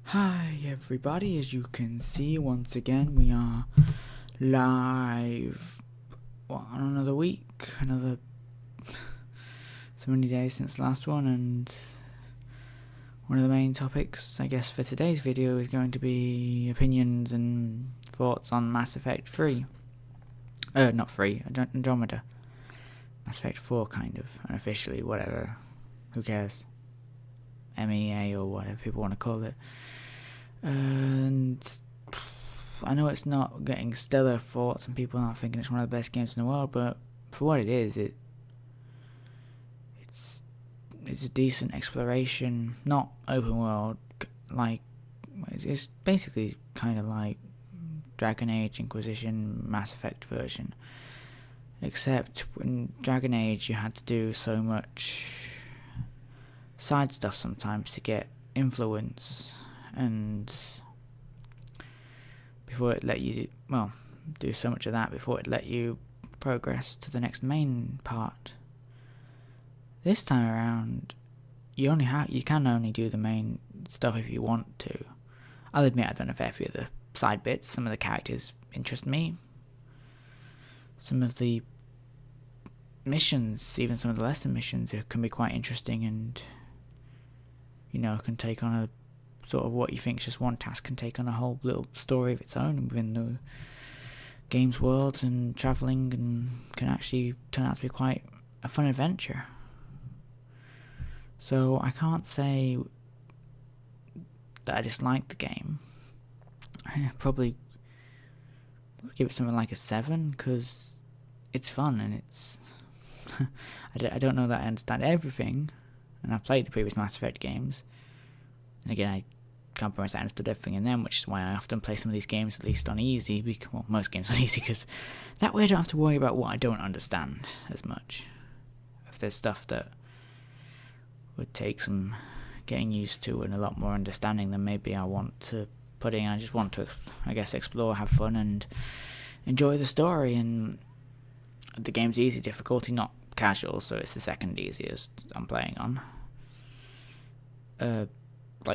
Hi everybody, as you can see, once again we are live on another week, so many days since the last one, and one of the main topics I guess for today's video is going to be opinions and thoughts on Mass Effect 3. Not 3, Andromeda. Mass Effect 4 kind of, unofficially, whatever, who cares, MEA or whatever people want to call it. And I know it's not getting stellar thoughts and people aren't thinking it's one of the best games in the world, but for what it is, it's a decent exploration, not open world, like, it's basically kind of like Dragon Age Inquisition Mass Effect version, except in Dragon Age you had to do so much side stuff sometimes to get influence, and before it let you do so much of that before it let you progress to the next main part. This time around, you can only do the main stuff if you want to. I'll admit I've done a fair few of the side bits. Some of the characters interest me. Some of the missions, even some of the lesser missions, can be quite interesting, and can take on a sort of what you think is just one task can take on a whole little story of its own within the game's worlds and travelling, and can actually turn out to be quite a fun adventure. So I can't say that I dislike the game. I probably give it something like a 7, because it's fun and it's I don't know that I understand everything, and I've played the previous Mass Effect games, and again I can't promise I understood everything in them, which is why I often play some of these games at least on easy, most games on easy, because that way I don't have to worry about what I don't understand as much. If there's stuff that would take some getting used to and a lot more understanding, then maybe I want to put in. I just want to, I guess, explore, have fun, and enjoy the story. And the game's easy difficulty, not casual, so it's the second easiest I'm playing on.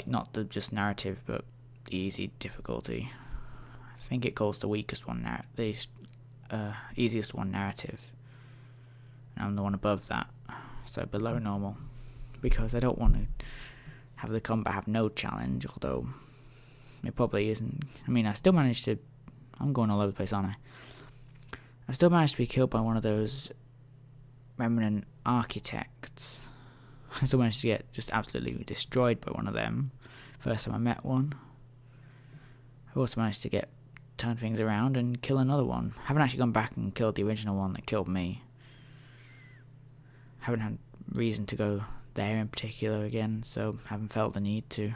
Not the just narrative, but the easy difficulty. I think it calls the weakest one easiest one narrative, and I'm the one above that, so below normal, because I don't want to have the combat have no challenge, although it probably isn't. I mean, I'm going all over the place, aren't I still managed to be killed by one of those remnant architects. I still managed to get just absolutely destroyed by one of them first time I met one. I also managed to turn things around and kill another one. I haven't actually gone back and killed the original one that killed me. Haven't had reason to go there in particular again, so haven't felt the need to.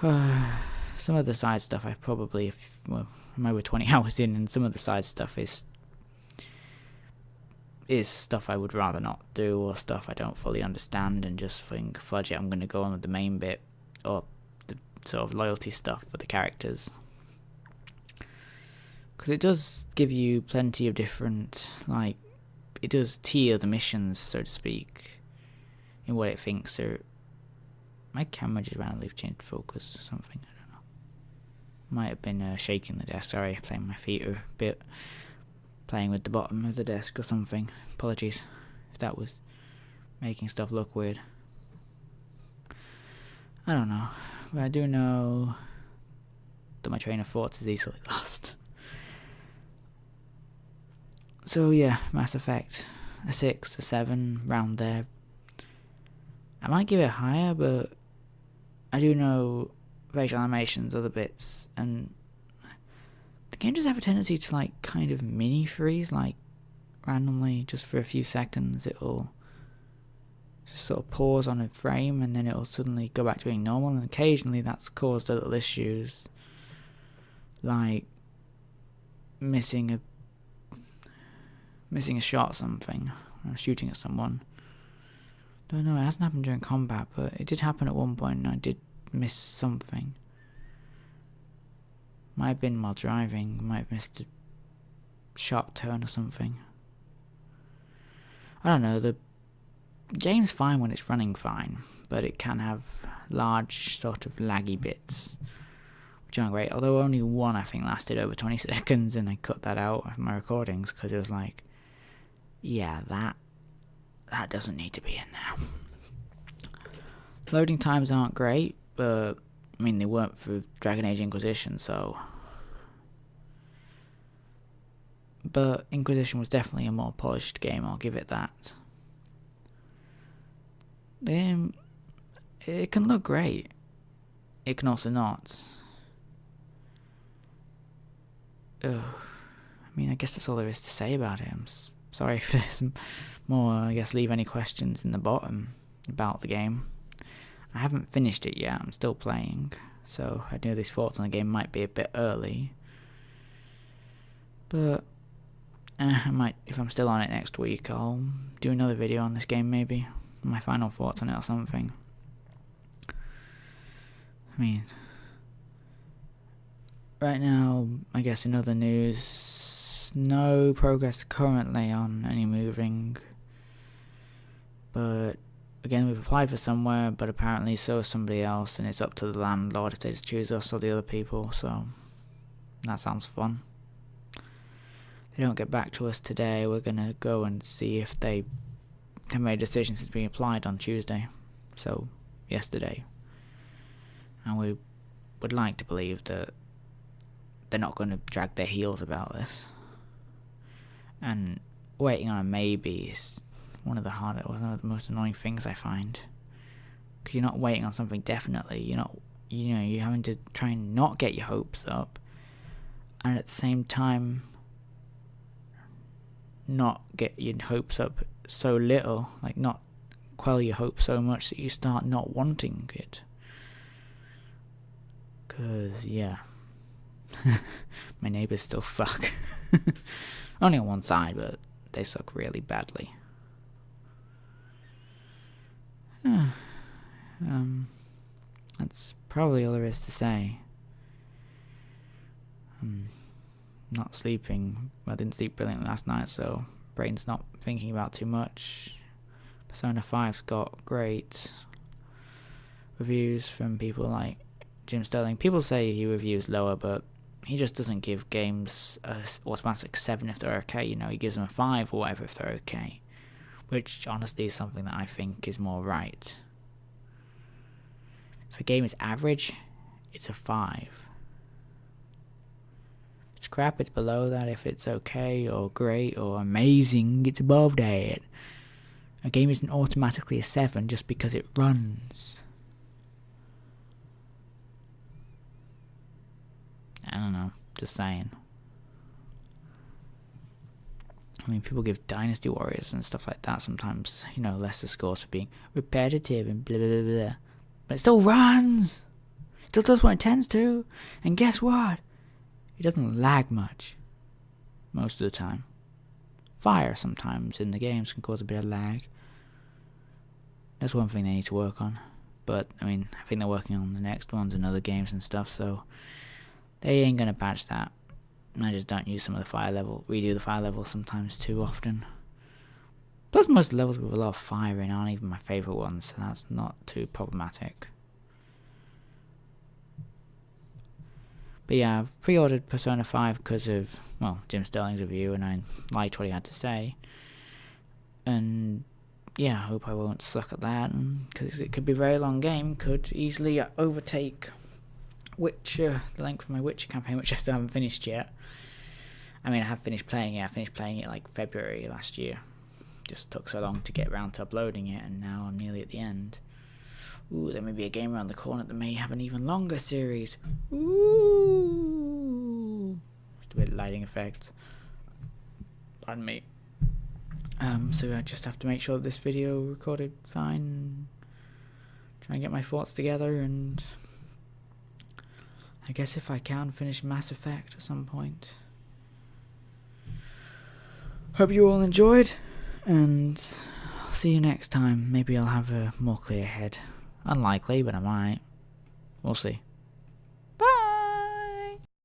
Some of the side stuff I probably, I'm over 20 hours in, and some of the side stuff is stuff I would rather not do, or stuff I don't fully understand and just think, fudge it, I'm going to go on with the main bit, or the sort of loyalty stuff for the characters. Because it does give you plenty of different, it does tier the missions, so to speak, in what it thinks are. My camera just randomly changed focus or something, I don't know. Might have been shaking the desk, sorry, playing my feet a bit. Playing with the bottom of the desk or something. Apologies if that was making stuff look weird. I don't know, but I do know that my train of thoughts is easily lost. So yeah, Mass Effect, a 6, a 7, round there. I might give it higher, but I do know facial animations, other bits, and the game does have a tendency to kind of mini freeze, randomly, just for a few seconds. It'll just sort of pause on a frame, and then it'll suddenly go back to being normal, and occasionally that's caused little issues, like missing a shot or something, or shooting at someone. Don't know, it hasn't happened during combat, but it did happen at one point, and I did miss something. Might have been while driving, might have missed a sharp turn or something. I don't know, the game's fine when it's running fine, but it can have large sort of laggy bits, which aren't great. Although only one I think lasted over 20 seconds, and I cut that out of my recordings because it was like, yeah, that doesn't need to be in there. Loading times aren't great, but I mean they weren't for Dragon Age Inquisition, so. But Inquisition was definitely a more polished game, I'll give it that. It can look great. It can also not. Ugh. I mean, I guess that's all there is to say about it. I'm sorry if there's more, I guess leave any questions in the bottom about the game. I haven't finished it yet, I'm still playing, so I know these thoughts on the game might be a bit early. But I might, if I'm still on it next week, I'll do another video on this game maybe. My final thoughts on it or something. I mean, right now, I guess in other news, no progress currently on any moving. But again, we've applied for somewhere, but apparently so is somebody else, and it's up to the landlord if they just choose us or the other people, so that sounds fun. They don't get back to us today, we're going to go and see if they have made a decision since being applied on Tuesday, so yesterday. And we would like to believe that they're not going to drag their heels about this. And waiting on a maybe is one of the most annoying things I find. Because you're not waiting on something definitely, you're having to try and not get your hopes up, and at the same time not get your hopes up so little, like not quell your hopes so much that you start not wanting it. Cause yeah, my neighbours still suck. Only on one side, but they suck really badly. That's probably all there is to say. Not sleeping. I didn't sleep brilliantly last night, so brain's not thinking about too much. Persona 5's got great reviews from people like Jim Sterling. People say he reviews lower, but he just doesn't give games a automatic 7 if they're okay. He gives them a 5 or whatever if they're okay. Which honestly is something that I think is more right. If a game is average, it's a 5. If it's crap, it's below that. If it's okay or great or amazing, it's above that. A game isn't automatically a 7 just because it runs. I don't know, just saying. I mean, people give Dynasty Warriors and stuff like that sometimes, lesser scores for being repetitive and blah blah blah blah. But it still runs! It still does what it tends to. And guess what? It doesn't lag much. Most of the time. Fire sometimes in the games can cause a bit of lag. That's one thing they need to work on. But, I mean, I think they're working on the next ones and other games and stuff, so they ain't gonna patch that. I just don't use some of the redo the fire levels sometimes too often. Plus most levels with a lot of fire in aren't even my favourite ones, so that's not too problematic. But yeah, I've pre-ordered Persona 5 because of, Jim Sterling's review, and I liked what he had to say. And yeah, I hope I won't suck at that, because it could be a very long game, could easily overtake Witcher, the length of my Witcher campaign, which I still haven't finished yet. I mean, I have finished playing it. I finished playing it like February last year. Just took so long to get around to uploading it, and now I'm nearly at the end. Ooh, there may be a game around the corner that may have an even longer series. Ooh, just a bit of lighting effect. Pardon me. So I just have to make sure that this video recorded fine. Try and get my thoughts together, and I guess if I can finish Mass Effect at some point. Hope you all enjoyed, and I'll see you next time. Maybe I'll have a more clear head. Unlikely, but I might. We'll see.